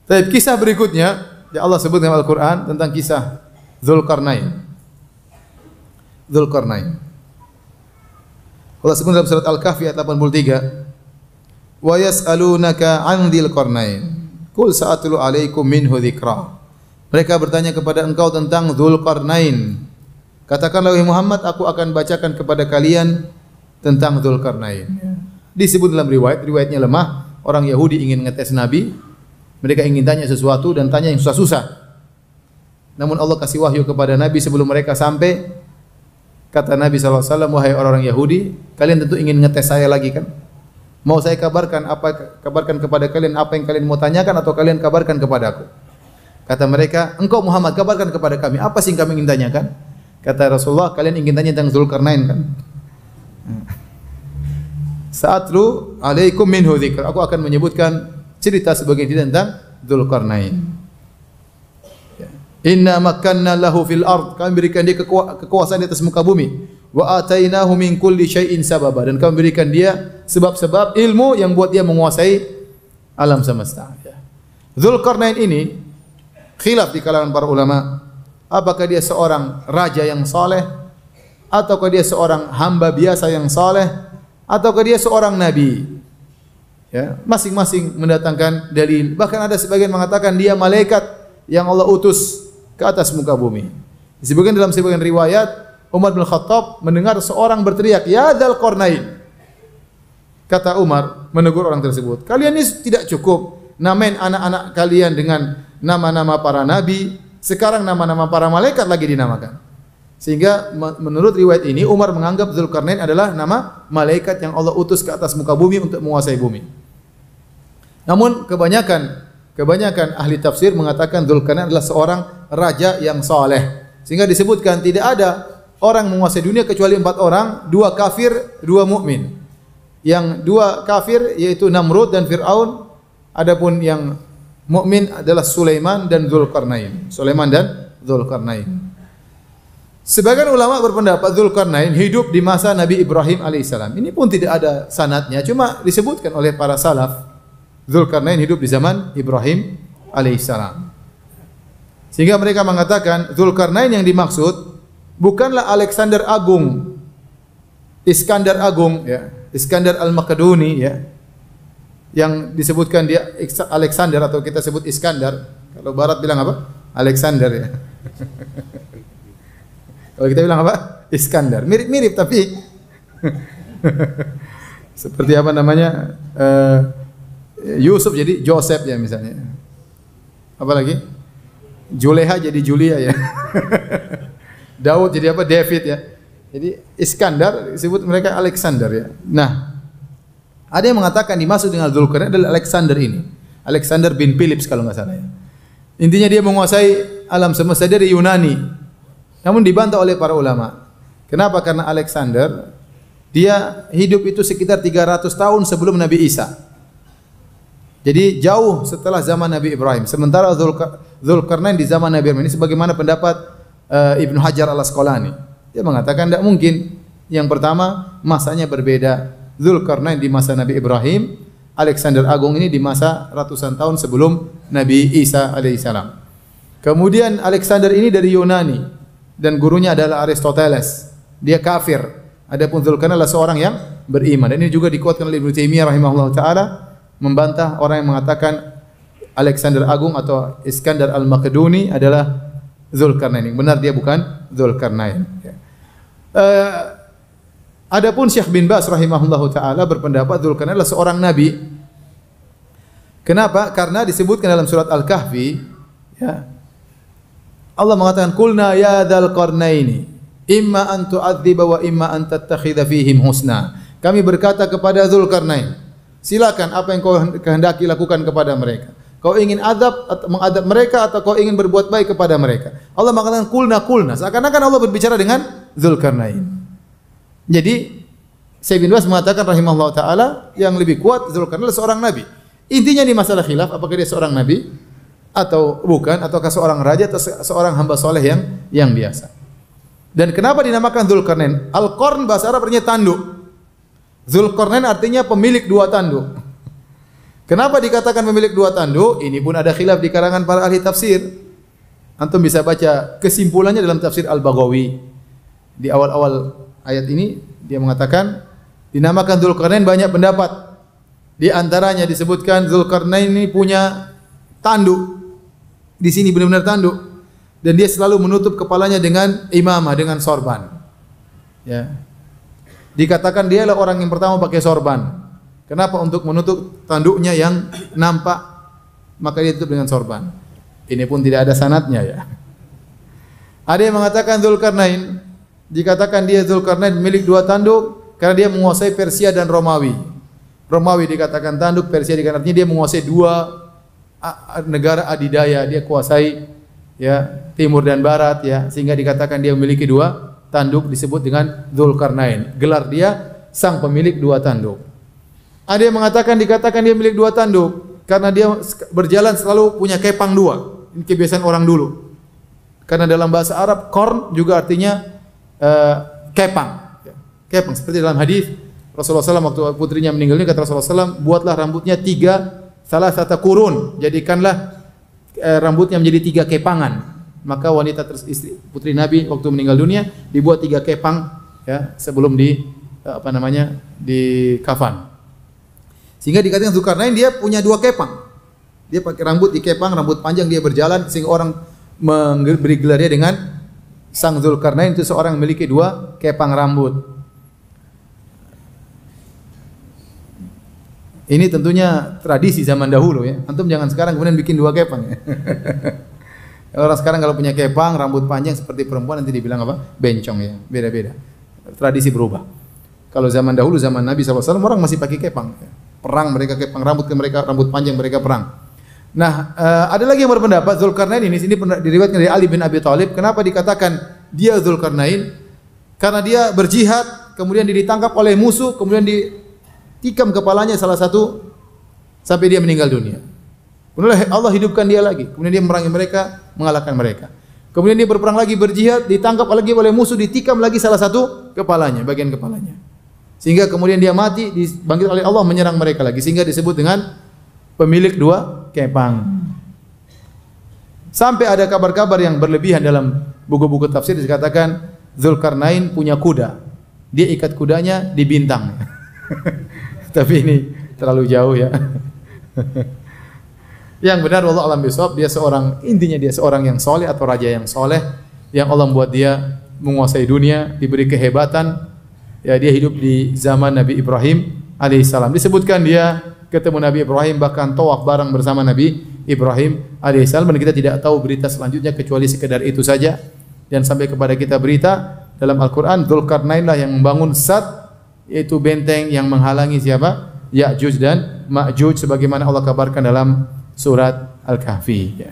Tapi kisah berikutnya, ya Allah sebut dalam Al-Quran tentang kisah Dzulqarnain. Dzulqarnain. Allah sebut dalam surat Al-Kahfi ayat 83. Wa yas'alunaka 'an dzil qarnain. Qul sa'atlu 'alaikum minhu dzikra. Mereka bertanya kepada engkau tentang Dzulqarnain. Katakanlah wahai Muhammad, aku akan bacakan kepada kalian tentang Dzulqarnain. Disebut dalam riwayatnya lemah, orang Yahudi ingin ngetes Nabi. Mereka ingin tanya sesuatu dan tanya yang susah-susah. Namun Allah kasih wahyu kepada Nabi sebelum mereka sampai. Kata Nabi SAW, wahai orang-orang Yahudi, kalian tentu ingin ngetes saya lagi kan? Mau saya kabarkan kepada kalian apa yang kalian mau tanyakan atau kalian kabarkan kepada aku? Kata mereka, engkau Muhammad kabarkan kepada kami, apa sih yang kami ingin tanyakan? Kata Rasulullah, kalian ingin tanya tentang Dzulqarnain kan? Sa'atlu alaikum minhu dzikra. Aku akan menyebutkan cerita sebagian tentang Dzulqarnain. Inna makkanna lahu fil ard. Kami berikan dia kekuasaan di atas muka bumi. Wa atainahu min kulli syai'in sababa. Dan kami berikan dia sebab-sebab ilmu yang buat dia menguasai alam semesta. Dzulqarnain ini khilaf di kalangan para ulama. Apakah dia seorang raja yang saleh, ataukah dia seorang hamba biasa yang saleh, ataukah dia seorang nabi? Ya, masing-masing mendatangkan dalil. Bahkan ada sebagian mengatakan dia malaikat yang Allah utus ke atas muka bumi. Disebutkan dalam sebagian riwayat, Umar bin Khattab mendengar seorang berteriak, "Ya Dzulqarnain." Kata Umar menegur orang tersebut, "Kalian ini tidak cukup namain anak-anak kalian dengan nama-nama para nabi, sekarang nama-nama para malaikat lagi dinamakan." Sehingga menurut riwayat ini Umar menganggap Dzulqarnain adalah nama malaikat yang Allah utus ke atas muka bumi untuk menguasai bumi. Namun kebanyakan ahli tafsir mengatakan Dzulqarnain adalah seorang raja yang saleh. Sehingga disebutkan tidak ada orang menguasai dunia kecuali 4 orang, 2 kafir, 2 mukmin. Yang 2 kafir yaitu Namrud dan Fir'aun, adapun yang mukmin adalah Sulaiman dan Dzulqarnain. Sulaiman dan Dzulqarnain. Sebagian ulama berpendapat Dzulqarnain hidup di masa Nabi Ibrahim alaihissalam. Ini pun tidak ada sanadnya, cuma disebutkan oleh para salaf. Dzulqarnain hidup di zaman Ibrahim alaihissalam. Sehingga mereka mengatakan Dzulqarnain yang dimaksud bukanlah Alexander Agung, Iskandar Agung, ya, Iskandar Al-Makedoni, ya, yang disebutkan dia Alexander atau kita sebut Iskandar. Kalau Barat bilang apa? Alexander, ya. Kalau kita bilang apa? Iskandar. Mirip-mirip tapi seperti apa namanya? Yusuf jadi Joseph ya misalnya. Apa lagi? Juleha jadi Julia ya. Daud jadi apa? David ya. Jadi Iskandar disebut mereka Alexander ya. Nah, ada yang mengatakan dimaksud dengan Dzulqarnain adalah Alexander ini. Alexander bin Philips kalau nggak salah ya. Intinya dia menguasai alam semesta dari Yunani. Namun dibantah oleh para ulama. Kenapa? Karena Alexander dia hidup itu sekitar 300 tahun sebelum Nabi Isa. Jadi jauh setelah zaman Nabi Ibrahim. Sementara Dzulqarnain di zaman Nabi Ibrahim ini sebagaimana pendapat Ibnu Hajar Al-Asqalani. Dia mengatakan tidak mungkin. Yang pertama, masanya berbeda. Dzulqarnain di masa Nabi Ibrahim, Alexander Agung ini di masa ratusan tahun sebelum Nabi Isa alaihissalam. Kemudian Alexander ini dari Yunani dan gurunya adalah Aristoteles. Dia kafir. Adapun Dzulqarnain adalah seorang yang beriman. Dan ini juga dikuatkan oleh Ibnu Taimiyah rahimahullah taala membantah orang yang mengatakan Alexander Agung atau Iskandar Al-Makedoni adalah Dzulqarnain. Benar dia bukan Dzulqarnain. Adapun Syekh bin Baz rahimahullahu taala berpendapat Dzulqarnain adalah seorang nabi. Kenapa? Karena disebutkan dalam surat Al-Kahfi, ya. Allah mengatakan qulna ya dzal qarnaini imma an tu'adziba wa imma an tattakhidha fihim husna. Kami berkata kepada Dzulqarnain, silakan apa yang kau kehendaki lakukan kepada mereka. Kau ingin azab atau mengadab mereka atau kau ingin berbuat baik kepada mereka. Allah mengatakan kulna. Seakan-akan Allah berbicara dengan Dzulqarnain. Jadi Syekh bin Baz mengatakan rahimahullah taala yang lebih kuat Dzulqarnain adalah seorang nabi. Intinya di masalah khilaf apakah dia seorang nabi atau bukan, ataukah seorang raja atau seorang hamba soleh yang biasa. Dan kenapa dinamakan Dzulqarnain? Al-Qarn bahasa Arab artinya tanduk. Dzulqarnain artinya pemilik 2 tanduk. Kenapa dikatakan pemilik dua tanduk? Ini pun ada khilaf di kalangan para ahli tafsir. Antum bisa baca kesimpulannya dalam tafsir Al-Baghawi. Di awal-awal ayat ini dia mengatakan dinamakan Dzulqarnain banyak pendapat. Di antaranya disebutkan Dzulqarnain ini punya tanduk. Di sini benar-benar tanduk dan dia selalu menutup kepalanya dengan imamah, dengan sorban. Ya. Dikatakan dia adalah orang yang pertama pakai sorban. Kenapa? Untuk menutup tanduknya yang nampak, maka dia tutup dengan sorban. Ini pun tidak ada sanadnya ya. Ada yang mengatakan Dzulqarnain, dikatakan dia Dzulqarnain milik dua tanduk karena dia menguasai Persia dan Romawi. Romawi dikatakan tanduk, Persia dikatakan artinya dia menguasai dua negara adidaya, dia kuasai ya timur dan barat ya, sehingga dikatakan dia memiliki dua tanduk disebut dengan Dzulqarnain. Gelar dia sang pemilik dua tanduk. Ada yang mengatakan dikatakan dia milik dua tanduk karena dia berjalan selalu punya kepang dua. Ini kebiasaan orang dulu. Karena dalam bahasa Arab korn juga artinya kepang. Kepang seperti dalam hadis Rasulullah SAW waktu putrinya meninggal ini kata Rasulullah SAW, buatlah rambutnya salah satu kurun, jadikanlah rambutnya menjadi 3 kepangan. Maka wanita istri putri Nabi waktu meninggal dunia dibuat 3 kepang ya sebelum di kafan. Sehingga dikatakan Dzulqarnain dia punya 2 kepang. Dia pakai rambut dikepang, rambut panjang, dia berjalan sehingga orang memberi gelar dia dengan sang Dzulqarnain itu seorang memiliki 2 kepang rambut. Ini tentunya tradisi zaman dahulu ya. Antum jangan sekarang kemudian bikin 2 kepang ya. Orang sekarang kalau punya kepang, rambut panjang seperti perempuan nanti dibilang apa? Bencong ya. Beda-beda. Tradisi berubah. Kalau zaman dahulu, zaman Nabi SAW, orang masih pakai kepang. Perang mereka kepang, rambut panjang mereka perang. Nah, ada lagi yang berpendapat Dzulqarnain ini diriwayatkan dari Ali bin Abi Thalib. Kenapa dikatakan dia Dzulqarnain? Karena dia berjihad, kemudian dia ditangkap oleh musuh, kemudian ditikam kepalanya salah satu sampai dia meninggal dunia. Kemudian Allah hidupkan dia lagi. Kemudian dia memerangi mereka, mengalahkan mereka. Kemudian dia berperang lagi, berjihad, ditangkap lagi oleh musuh, ditikam lagi salah satu kepalanya, bagian kepalanya. Sehingga kemudian dia mati, dibangkit oleh Allah menyerang mereka lagi. Sehingga disebut dengan pemilik 2 kepang. Sampai ada kabar-kabar yang berlebihan dalam buku-buku tafsir dikatakan Dzulqarnain punya kuda. Dia ikat kudanya di bintang. Tapi ini terlalu jauh ya. Yang benar wallahu a'lam bishawab, intinya dia seorang yang soleh atau raja yang soleh yang Allah membuat dia menguasai dunia, diberi kehebatan. Ya, dia hidup di zaman Nabi Ibrahim alaihissalam. Disebutkan dia ketemu Nabi Ibrahim, bahkan tawaf bareng bersama Nabi Ibrahim alaihissalam. Dan kita tidak tahu berita selanjutnya kecuali sekedar itu saja. Dan sampai kepada kita berita dalam Al-Quran, Dzulqarnain lah yang membangun Sad, yaitu benteng yang menghalangi siapa? Ya'juj dan Ma'juj, sebagaimana Allah kabarkan dalam surat Al-Kahfi. Ya.